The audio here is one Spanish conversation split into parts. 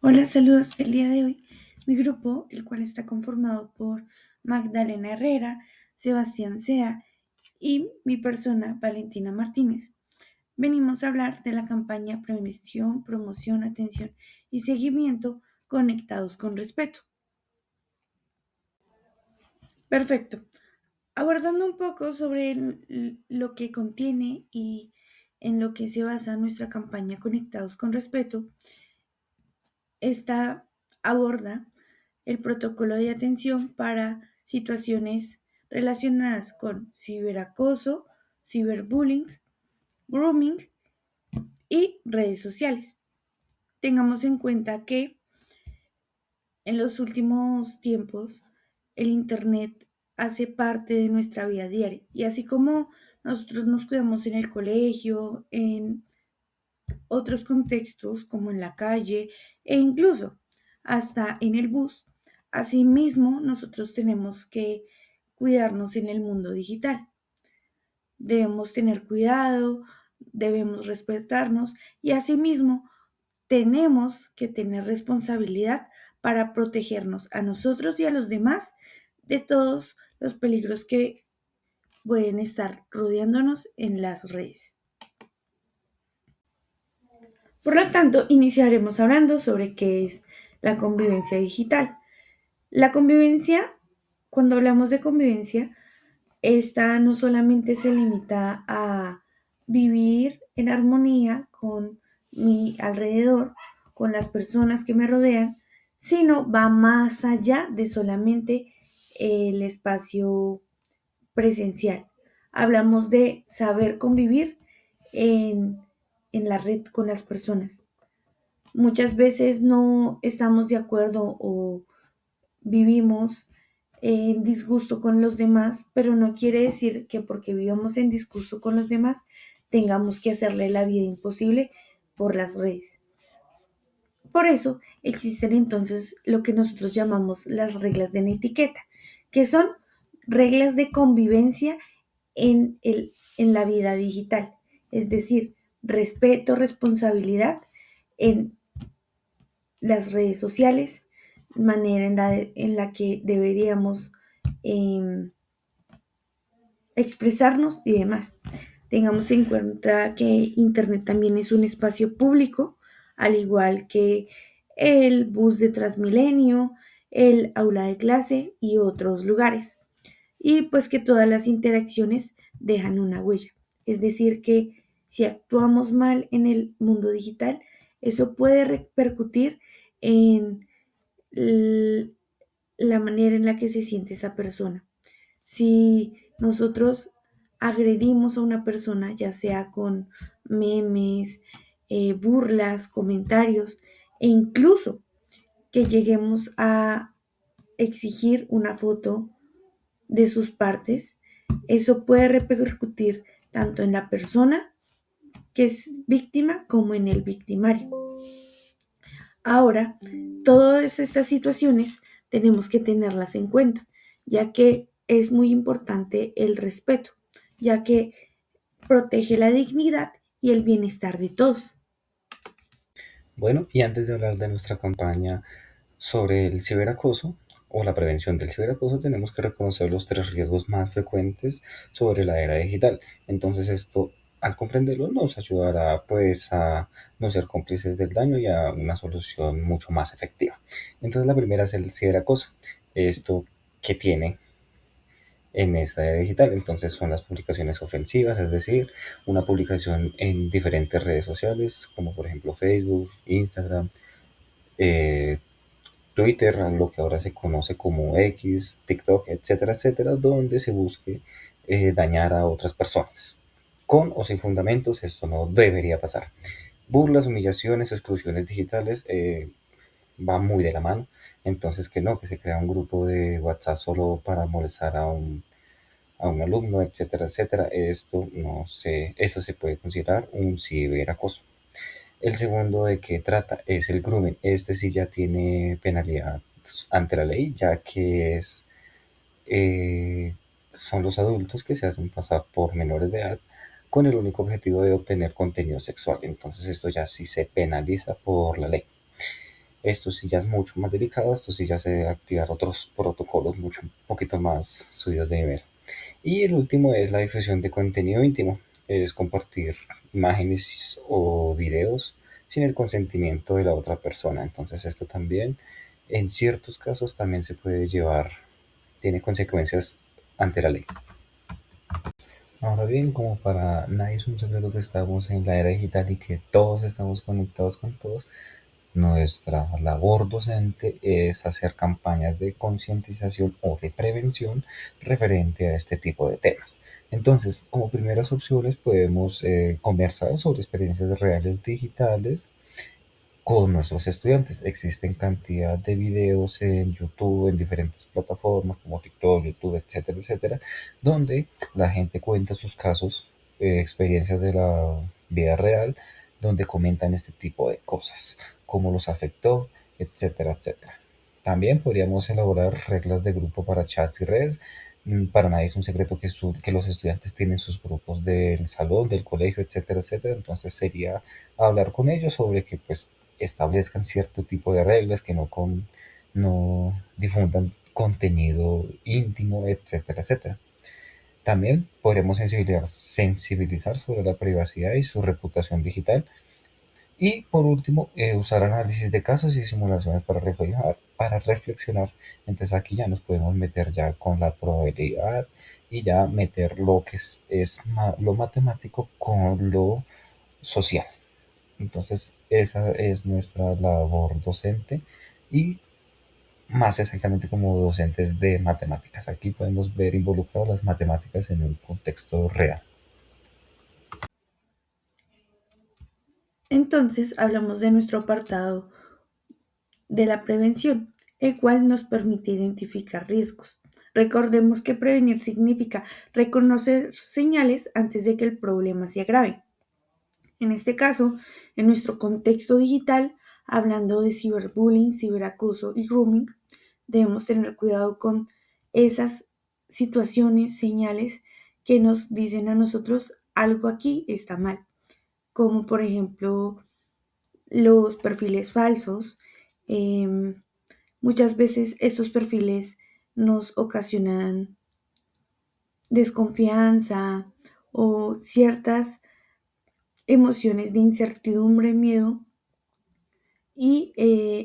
Hola, saludos. El día de hoy, mi grupo, el cual está conformado por Magdalena Herrera, Sebastián Sea y mi persona, Valentina Martínez. Venimos a hablar de la campaña Prevención, Promoción, Atención y Seguimiento conectados con respeto. Perfecto. Abordando un poco sobre lo que contiene y en lo que se basa nuestra campaña Conectados con Respeto, esta aborda el protocolo de atención para situaciones relacionadas con ciberacoso, ciberbullying, grooming y redes sociales. Tengamos en cuenta que en los últimos tiempos el Internet hace parte de nuestra vida diaria y así como nosotros nos cuidamos en el colegio, en otros contextos como en la calle e incluso hasta en el bus. Asimismo, nosotros tenemos que cuidarnos en el mundo digital. Debemos tener cuidado, debemos respetarnos y asimismo tenemos que tener responsabilidad para protegernos a nosotros y a los demás de todos los peligros que pueden estar rodeándonos en las redes. Por lo tanto, iniciaremos hablando sobre qué es la convivencia digital. La convivencia, cuando hablamos de convivencia, esta no solamente se limita a vivir en armonía con mi alrededor, con las personas que me rodean, sino va más allá de solamente el espacio presencial. Hablamos de saber convivir en, en la red con las personas. Muchas veces no estamos de acuerdo o vivimos en disgusto con los demás, pero no quiere decir que porque vivamos en disgusto con los demás tengamos que hacerle la vida imposible por las redes. Por eso existen entonces lo que nosotros llamamos las reglas de la etiqueta, que son reglas de convivencia en la vida digital, es decir, respeto, responsabilidad en las redes sociales, manera en la que deberíamos eh, expresarnos y demás. Tengamos en cuenta que Internet también es un espacio público, al igual que el bus de Transmilenio, el aula de clase y otros lugares. Y pues que todas las interacciones dejan una huella. Es decir, que si actuamos mal en el mundo digital, eso puede repercutir en la manera en la que se siente esa persona. Si nosotros agredimos a una persona, ya sea con memes, burlas, comentarios, e incluso que lleguemos a exigir una foto de sus partes, eso puede repercutir tanto en la persona que es víctima como en el victimario. Ahora, todas estas situaciones tenemos que tenerlas en cuenta, ya que es muy importante el respeto, ya que protege la dignidad y el bienestar de todos. Bueno, y antes de hablar de nuestra campaña sobre el ciberacoso o la prevención del ciberacoso, tenemos que reconocer los tres riesgos más frecuentes sobre la era digital. Entonces esto, al comprenderlo, nos ayudará pues a no ser cómplices del daño y a una solución mucho más efectiva. Entonces la primera es el ciberacoso. Esto que tiene en esta era digital. Entonces son las publicaciones ofensivas, es decir, una publicación en diferentes redes sociales, como por ejemplo Facebook, Instagram, eh, Twitter, lo que ahora se conoce como X, TikTok, etcétera, etcétera, donde se busque dañar a otras personas. Con o sin fundamentos, esto no debería pasar. Burlas, humillaciones, exclusiones digitales, va muy de la mano. Entonces, que no, que se crea un grupo de WhatsApp solo para molestar a un alumno, etcétera, etcétera. Esto no se, eso se puede considerar un ciberacoso. El segundo de que trata es el grooming. Este sí ya tiene penalidad ante la ley, ya que eh, son los adultos que se hacen pasar por menores de edad con el único objetivo de obtener contenido sexual. Entonces esto ya sí se penaliza por la ley. Esto sí ya es mucho más delicado, esto sí ya se debe activar otros protocolos mucho, un poquito más subidos de nivel. Y el último es la difusión de contenido íntimo, es compartir imágenes o videos sin el consentimiento de la otra persona. Entonces esto también, en ciertos casos, también se puede llevar, tiene consecuencias ante la ley. Ahora bien, como para nadie es un secreto que estamos en la era digital y que todos estamos conectados con todos, nuestra labor docente es hacer campañas de concientización o de prevención referente a este tipo de temas. Entonces, como primeras opciones podemos conversar sobre experiencias reales digitales con nuestros estudiantes. Existen cantidad de videos en YouTube, en diferentes plataformas como TikTok, YouTube, etcétera, etcétera, donde la gente cuenta sus casos, experiencias de la vida real, donde comentan este tipo de cosas, cómo los afectó, etcétera, etcétera. También podríamos elaborar reglas de grupo para chats y redes. Para nadie es un secreto que los estudiantes tienen sus grupos del salón, del colegio, etcétera, etcétera. Entonces sería hablar con ellos sobre que pues establezcan cierto tipo de reglas, que no difundan contenido íntimo, etcétera, etcétera. También podremos sensibilizar sobre la privacidad y su reputación digital. Y por último, usar análisis de casos y simulaciones para reflexionar. Entonces aquí ya nos podemos meter ya con la probabilidad y ya meter lo que lo matemático con lo social. Entonces, esa es nuestra labor docente y más exactamente como docentes de matemáticas. Aquí podemos ver involucradas las matemáticas en un contexto real. Entonces hablamos de nuestro apartado de la prevención, el cual nos permite identificar riesgos. Recordemos que prevenir significa reconocer señales antes de que el problema se agrave. En este caso, en nuestro contexto digital, hablando de ciberbullying, ciberacoso y grooming, debemos tener cuidado con esas situaciones, señales que nos dicen a nosotros algo aquí está mal, como por ejemplo los perfiles falsos. eh, Muchas veces estos perfiles nos ocasionan desconfianza o ciertas emociones de incertidumbre, miedo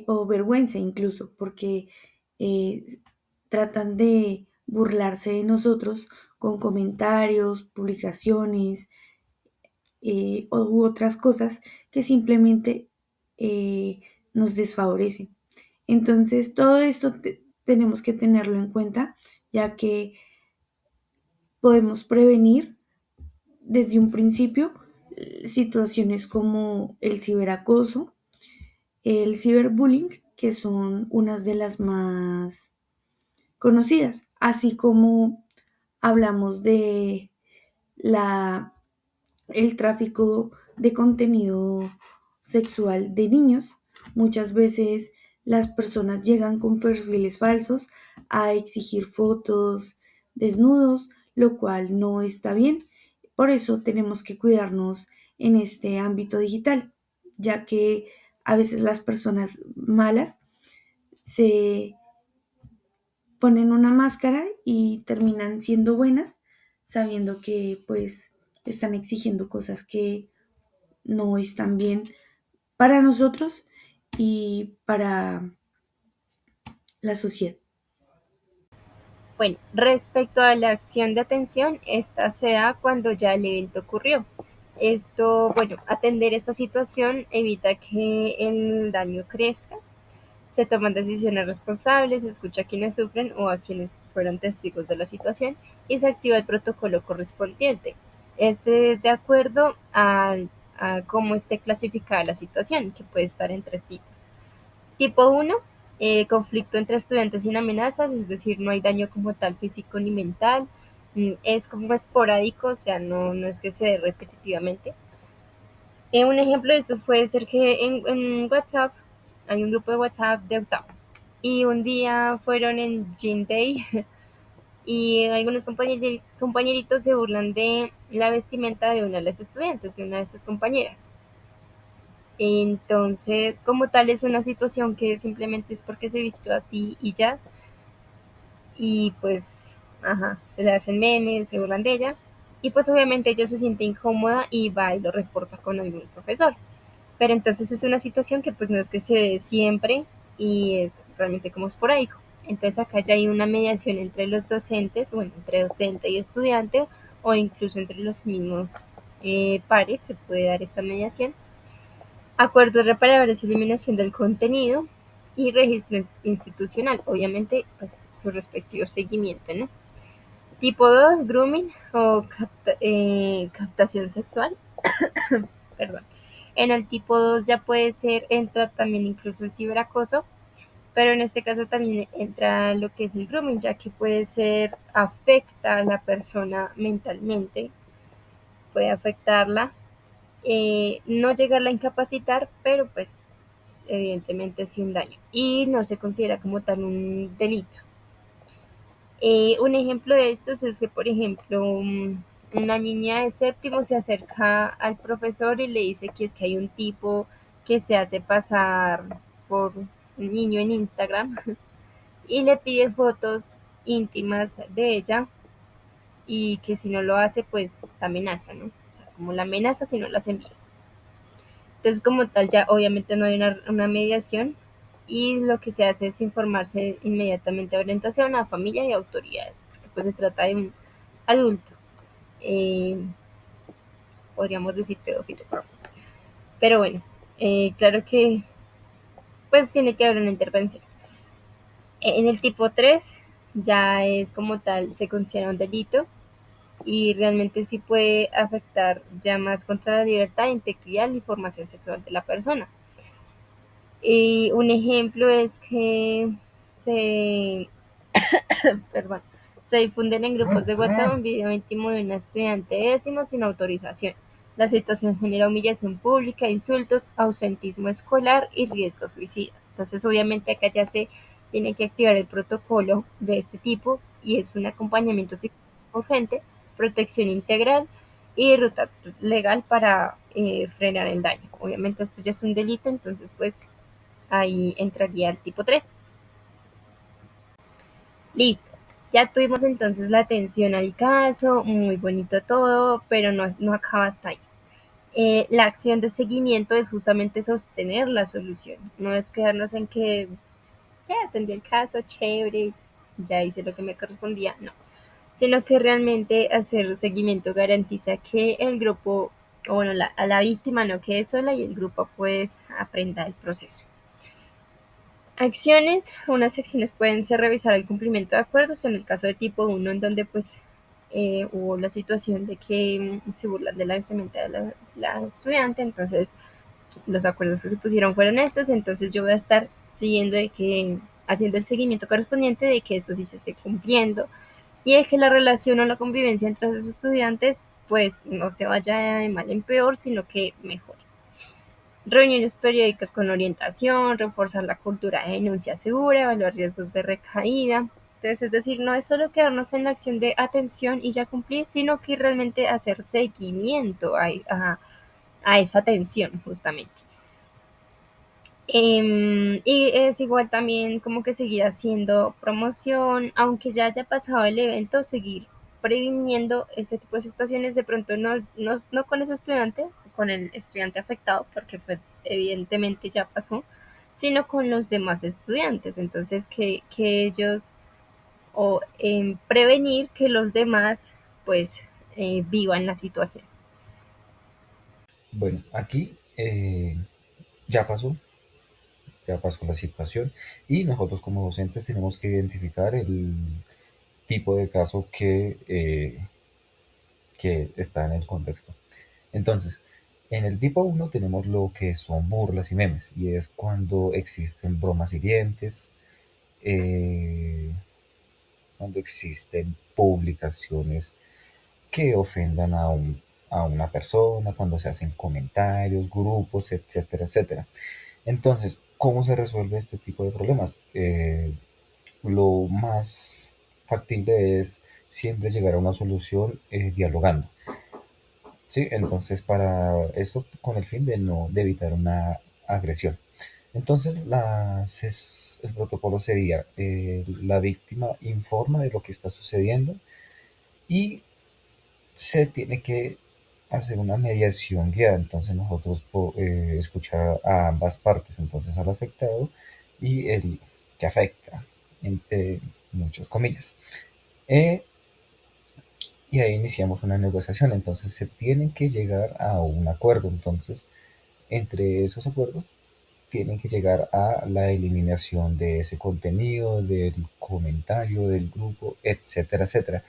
o vergüenza incluso, porque eh, tratan de burlarse de nosotros con comentarios, publicaciones u otras cosas que simplemente eh, nos desfavorecen. Entonces, todo esto tenemos que tenerlo en cuenta, ya que podemos prevenir desde un principio situaciones como el ciberacoso, el ciberbullying, que son unas de las más conocidas, así como hablamos de la, el tráfico de contenido sexual de niños. Muchas veces las personas llegan con perfiles falsos a exigir fotos desnudos, lo cual no está bien. Por eso tenemos que cuidarnos en este ámbito digital, ya que a veces las personas malas se ponen una máscara y terminan siendo buenas, sabiendo que pues están exigiendo cosas que no están bien para nosotros y para la sociedad. Bueno, respecto a la acción de atención, esta se da cuando ya el evento ocurrió. Esto, bueno, atender esta situación evita que el daño crezca, se toman decisiones responsables, se escucha a quienes sufren o a quienes fueron testigos de la situación y se activa el protocolo correspondiente. Este es de acuerdo a cómo esté clasificada la situación, que puede estar en tres tipos. Tipo uno, conflicto entre estudiantes sin amenazas, es decir, no hay daño como tal físico ni mental, es como esporádico, o sea, no es que se dé repetitivamente. Un ejemplo de estos puede ser que en WhatsApp hay un grupo de WhatsApp de octavo y un día fueron en Gym Day y algunos compañeritos se burlan de la vestimenta de una de las estudiantes, de una de sus compañeras. Entonces, como tal, es una situación que simplemente es porque se vistió así y ya, y pues, ajá, se le hacen memes, se burlan de ella, y pues obviamente ella se siente incómoda y va y lo reporta con algún profesor. Pero entonces es una situación que pues no es que se dé siempre y es realmente como esporádico. Entonces acá ya hay una mediación entre los docentes, bueno, entre docente y estudiante, o incluso entre los mismos pares se puede dar esta mediación. Acuerdos reparadores y eliminación del contenido y registro institucional, obviamente pues su respectivo seguimiento, ¿no? Tipo 2 grooming o captación sexual, perdón. En el tipo 2 ya puede ser, entra también incluso el ciberacoso, pero en este caso también entra lo que es el grooming, ya que puede ser, afecta a la persona mentalmente, puede afectarla, no llegarla a incapacitar, pero pues evidentemente sí un daño y no se considera como tal un delito. Un ejemplo de estos es que, por ejemplo, una niña de séptimo se acerca al profesor y le dice que es que hay un tipo que se hace pasar por un niño en Instagram y le pide fotos íntimas de ella y que si no lo hace, pues la amenaza, ¿no? O sea, como la amenaza si no las envía. Entonces, como tal, ya obviamente no hay una mediación y lo que se hace es informarse inmediatamente a orientación, a familia y autoridades, porque pues se trata de un adulto, eh, podríamos decir pedófilo, pero bueno, claro que pues tiene que haber una intervención. En el tipo 3 ya es como tal, se considera un delito y realmente sí puede afectar ya más contra la libertad, integridad y formación sexual de la persona. Y un ejemplo es que se, perdón, se difunden en grupos de WhatsApp un video íntimo de una estudiante de décimo sin autorización. La situación genera humillación pública, insultos, ausentismo escolar y riesgo suicida. Entonces, obviamente, acá ya se tiene que activar el protocolo de este tipo y es un acompañamiento urgente, protección integral y ruta legal para frenar el daño. Obviamente, esto ya es un delito, entonces, pues ahí entraría el tipo 3. Listo. Ya tuvimos entonces la atención al caso, muy bonito todo, pero no acaba hasta ahí. La acción de seguimiento es justamente sostener la solución, no es quedarnos en que ya atendí el caso, chévere, ya hice lo que me correspondía, no, sino que realmente hacer seguimiento garantiza que el grupo, o bueno, a la víctima no quede sola y el grupo pues aprenda el proceso. Acciones, unas acciones pueden ser revisar el cumplimiento de acuerdos en el caso de tipo 1 en donde pues hubo la situación de que se burlan de la vestimenta de la estudiante, entonces los acuerdos que se pusieron fueron estos, entonces yo voy a estar siguiendo de que, haciendo el seguimiento correspondiente de que eso sí se esté cumpliendo y de que la relación o la convivencia entre los estudiantes pues no se vaya de mal en peor, sino que mejor. Reuniones periódicas con orientación, reforzar la cultura de denuncia segura, evaluar riesgos de recaída. Entonces, es decir, no es solo quedarnos en la acción de atención y ya cumplir, sino que realmente hacer seguimiento a esa atención, justamente. Y es igual también como que seguir haciendo promoción, aunque ya haya pasado el evento, seguir previniendo ese tipo de situaciones, de pronto no con ese estudiante, con el estudiante afectado, porque pues evidentemente ya pasó, sino con los demás estudiantes. Entonces que ellos, o prevenir que los demás pues vivan la situación. Bueno, aquí ya pasó, ya pasó la situación y nosotros como docentes tenemos que identificar el tipo de caso que está en el contexto. Entonces, en el tipo uno tenemos lo que son burlas y memes, y es cuando existen bromas hirientes, eh, cuando existen publicaciones que ofendan a una persona, cuando se hacen comentarios, grupos, etcétera, etcétera. Entonces, ¿cómo se resuelve este tipo de problemas? Lo más factible es siempre llegar a una solución dialogando. Sí, entonces para esto con el fin de no de evitar una agresión. Entonces el protocolo sería la víctima informa de lo que está sucediendo y se tiene que hacer una mediación guiada. Entonces nosotros escuchar a ambas partes, entonces al afectado y el que afecta, entre muchas comillas. Eh, y ahí iniciamos una negociación. Entonces se tiene que llegar a un acuerdo. Entonces, entre esos acuerdos, tienen que llegar a la eliminación de ese contenido, del comentario, del grupo, etcétera, etcétera.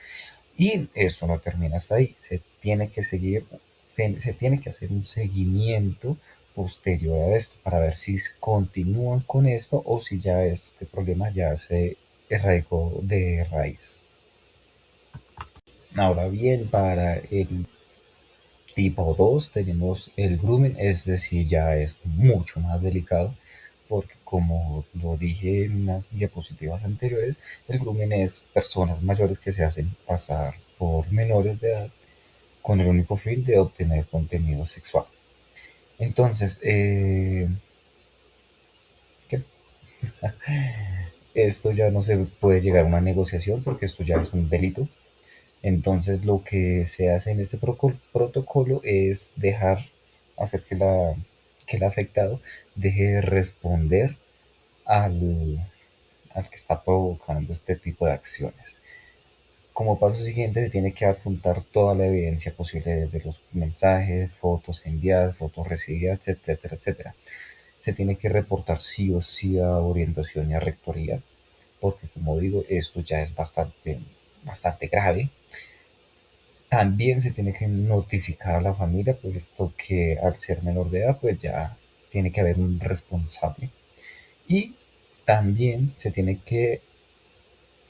Y eso no termina hasta ahí. Se tiene que seguir, se tiene que hacer un seguimiento posterior a esto para ver si continúan con esto o si ya este problema ya se erradicó de raíz. Ahora bien, para el tipo 2 tenemos el grooming, es decir, ya es mucho más delicado porque como lo dije en unas diapositivas anteriores, el grooming es personas mayores que se hacen pasar por menores de edad con el único fin de obtener contenido sexual. Entonces, ¿qué? Esto ya no se puede llegar a una negociación porque esto ya es un delito. Entonces lo que se hace en este protocolo es hacer que el afectado deje de responder al, al que está provocando este tipo de acciones. Como paso siguiente se tiene que adjuntar toda la evidencia posible desde los mensajes, fotos enviadas, fotos recibidas, etcétera, etcétera. Se tiene que reportar sí o sí a orientación y a rectoría, porque como digo, esto ya es bastante grave. También se tiene que notificar a la familia, puesto que al ser menor de edad, pues ya tiene que haber un responsable. Y también se tiene que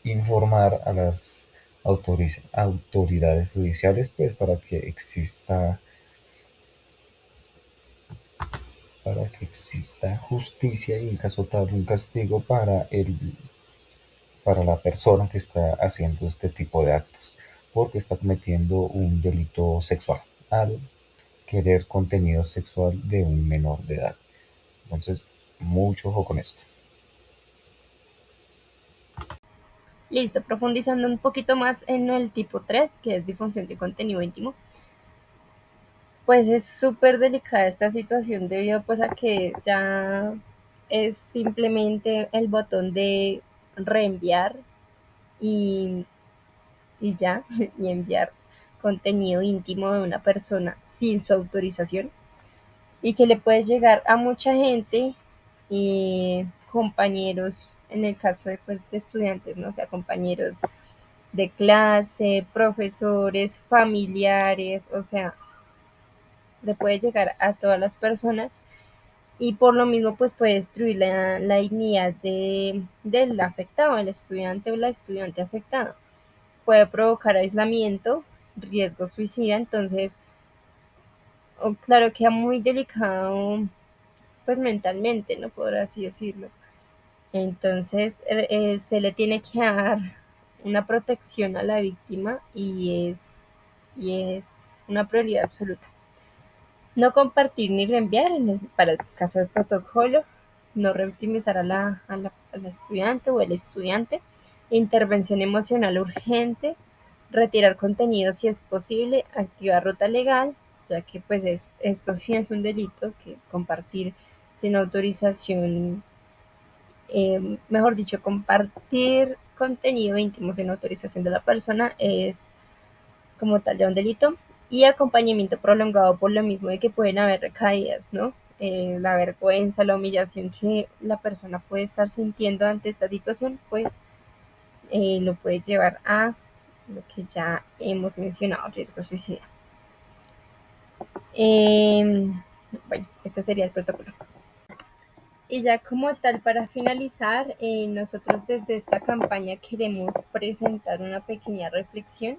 informar a las autoridades judiciales, pues para que exista justicia y en caso tal un castigo para la persona que está haciendo este tipo de actos, porque está cometiendo un delito sexual al querer contenido sexual de un menor de edad. Entonces, mucho ojo con esto. Listo, profundizando un poquito más en el tipo 3, que es difusión de contenido íntimo, pues es súper delicada esta situación debido pues a que ya es simplemente el botón de reenviar y, y ya, y enviar contenido íntimo de una persona sin su autorización y que le puede llegar a mucha gente y compañeros, en el caso de, pues, de estudiantes, ¿no? O sea, compañeros de clase, profesores, familiares, o sea, le puede llegar a todas las personas y por lo mismo pues puede destruir la dignidad del afectado, el estudiante o la estudiante afectada. Puede provocar aislamiento, riesgo suicida, entonces, claro, queda muy delicado pues mentalmente, ¿no? Por así decirlo. Entonces, se le tiene que dar una protección a la víctima y es una prioridad absoluta. No compartir ni reenviar para el caso del protocolo, no revictimizar a la estudiante o el estudiante, intervención emocional urgente, retirar contenido si es posible, activar ruta legal, ya que pues esto sí es un delito, que compartir sin autorización, mejor dicho, compartir contenido íntimo sin autorización de la persona es como tal ya un delito, y acompañamiento prolongado por lo mismo de que pueden haber recaídas, ¿no? La vergüenza, la humillación que la persona puede estar sintiendo ante esta situación, pues lo puede llevar a lo que ya hemos mencionado, riesgo suicida. Eh, bueno, este sería el protocolo. Y ya como tal, para finalizar, nosotros desde esta campaña queremos presentar una pequeña reflexión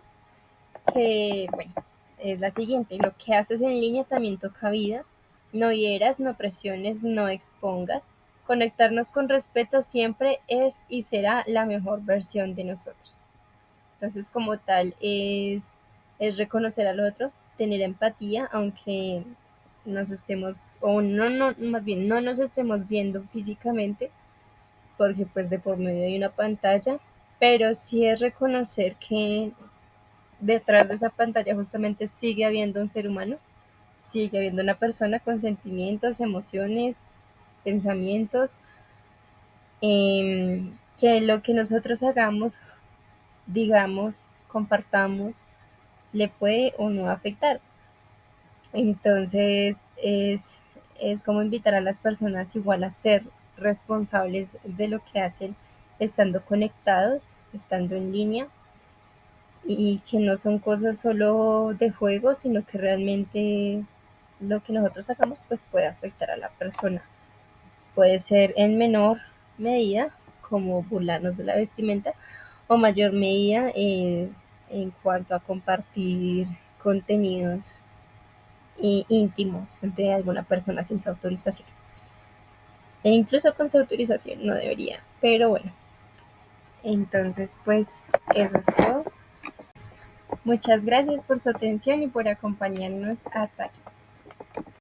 que, bueno, es la siguiente: lo que haces en línea también toca vidas, no hieras, no presiones, no expongas, conectarnos con respeto siempre es y será la mejor versión de nosotros. Entonces, como tal, es reconocer al otro, tener empatía, aunque nos estemos, o no, más bien no nos estemos viendo físicamente, porque pues de por medio hay una pantalla, pero sí es reconocer que detrás de esa pantalla justamente sigue habiendo un ser humano, sigue habiendo una persona con sentimientos, emociones, pensamientos, que lo que nosotros hagamos, digamos, compartamos, le puede o no afectar. Entonces es como invitar a las personas igual a ser responsables de lo que hacen estando conectados, estando en línea, y que no son cosas solo de juego, sino que realmente lo que nosotros hagamos pues puede afectar a la persona. Puede ser en menor medida, como burlarnos de la vestimenta, o mayor medida en cuanto a compartir contenidos íntimos de alguna persona sin su autorización. E incluso con su autorización no debería, pero bueno, entonces pues eso es todo. Muchas gracias por su atención y por acompañarnos hasta aquí.